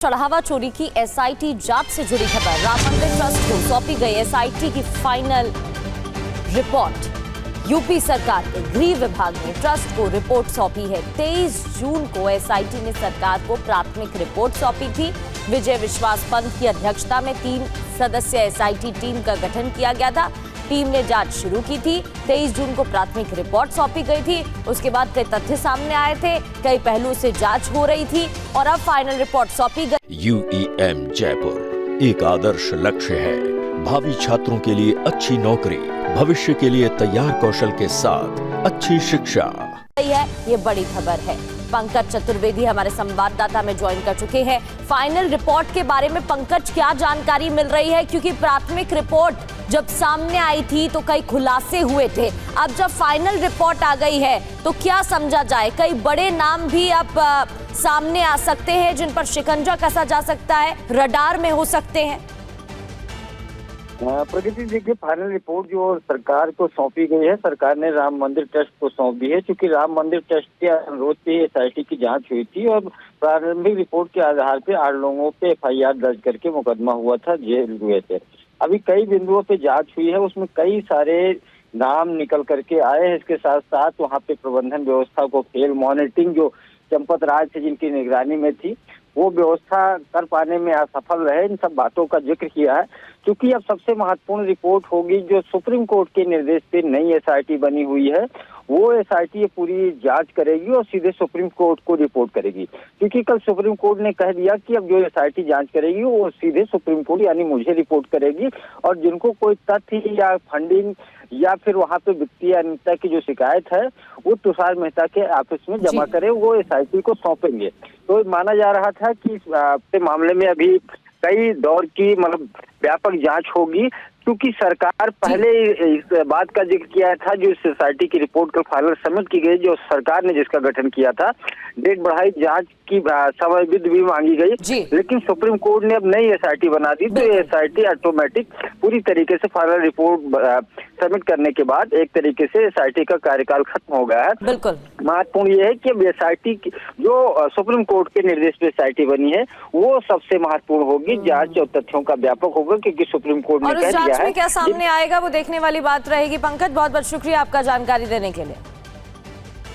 चढ़ावा चोरी की एसआईटी जांच से जुड़ी खबर। राम मंदिर ट्रस्ट को सौंपी गई एसआईटी की फाइनल रिपोर्ट। यूपी सरकार के गृह विभाग ने ट्रस्ट को रिपोर्ट सौंपी है। 23 जून को एसआईटी ने सरकार को प्राथमिक रिपोर्ट सौंपी थी। विजय विश्वास पंत की अध्यक्षता में 3 सदस्यीय एसआईटी टीम का गठन किया गया था। टीम ने जांच शुरू की थी। 23 जून को प्राथमिक रिपोर्ट सौंपी गई थी। उसके बाद कई तथ्य सामने आए थे, कई पहलुओं से जांच हो रही थी और अब फाइनल रिपोर्ट सौंपी गई। यूईएम जयपुर एक आदर्श लक्ष्य है। भावी छात्रों के लिए अच्छी नौकरी, भविष्य के लिए तैयार कौशल के साथ अच्छी शिक्षा है। ये बड़ी खबर है। पंकज चतुर्वेदी हमारे संवाददाता में ज्वाइन कर चुके हैं। फाइनल रिपोर्ट के बारे में पंकज क्या जानकारी मिल रही है, क्योंकि प्राथमिक रिपोर्ट जब सामने आई थी तो कई खुलासे हुए थे। अब जब फाइनल रिपोर्ट आ गई है तो क्या समझा जाए? कई बड़े नाम भी अब सामने आ सकते हैं जिन पर शिकंजा कसा जा सकता है, रडार में हो सकते हैं। प्रगति, देखिए, फाइनल रिपोर्ट जो सरकार को सौंपी गई है, सरकार ने राम मंदिर ट्रस्ट को सौंप दी है, क्योंकि राम मंदिर ट्रस्ट के अनुरोध पे एसआईटी की जांच हुई थी और प्रारंभिक रिपोर्ट के आधार पे 8 लोगों पे एफआईआर दर्ज करके मुकदमा हुआ था, जेल हुए थे। अभी कई बिंदुओं पे जांच हुई है, उसमें कई सारे नाम निकल करके आए हैं। इसके साथ साथ वहाँ पे प्रबंधन व्यवस्था को फेल, मॉनिटरिंग जो चंपत राज थे जिनकी निगरानी में थी, वो व्यवस्था कर पाने में असफल रहे। इन सब बातों का जिक्र किया है, क्योंकि अब सबसे महत्वपूर्ण रिपोर्ट होगी जो सुप्रीम कोर्ट के निर्देश पे नई एसआईटी बनी हुई है। वो एसआईटी पूरी जांच करेगी और सीधे सुप्रीम कोर्ट को रिपोर्ट करेगी, क्योंकि कल सुप्रीम कोर्ट ने कह दिया कि अब जो एसआईटी जांच करेगी वो सीधे सुप्रीम कोर्ट यानी मुझे रिपोर्ट करेगी, और जिनको कोई तथ्य या फंडिंग या फिर वहाँ पे वित्तीय अनियमितता की जो शिकायत है वो तुषार मेहता के ऑफिस में जमा करे, वो एसआईटी को सौंपेंगे। तो माना जा रहा था कि इस मामले में अभी कई दौर की मतलब व्यापक जांच होगी, क्योंकि सरकार पहले इस बात का जिक्र किया था, जो सोसाइटी की रिपोर्ट कल फाइनल सबमिट की गई, जो सरकार ने जिसका गठन किया था, डेट बढ़ाई, जांच की समय भी मांगी गई, लेकिन सुप्रीम कोर्ट ने अब नई एसआईटी बना दी। तो एसआईटी ऑटोमेटिक पूरी तरीके से फाइनल रिपोर्ट सबमिट करने के बाद एक तरीके से एसआईटी का कार्यकाल खत्म हो गया है। बिल्कुल महत्वपूर्ण ये है कि अब एसआईटी जो सुप्रीम कोर्ट के निर्देश पे एसआईटी बनी है वो सबसे महत्वपूर्ण होगी। जांच और तथ्यों का व्यापक होगा, क्योंकि सुप्रीम कोर्ट ने कह दिया है। क्या सामने आएगा वो देखने वाली बात रहेगी। पंकज, बहुत बहुत शुक्रिया आपका जानकारी देने के लिए।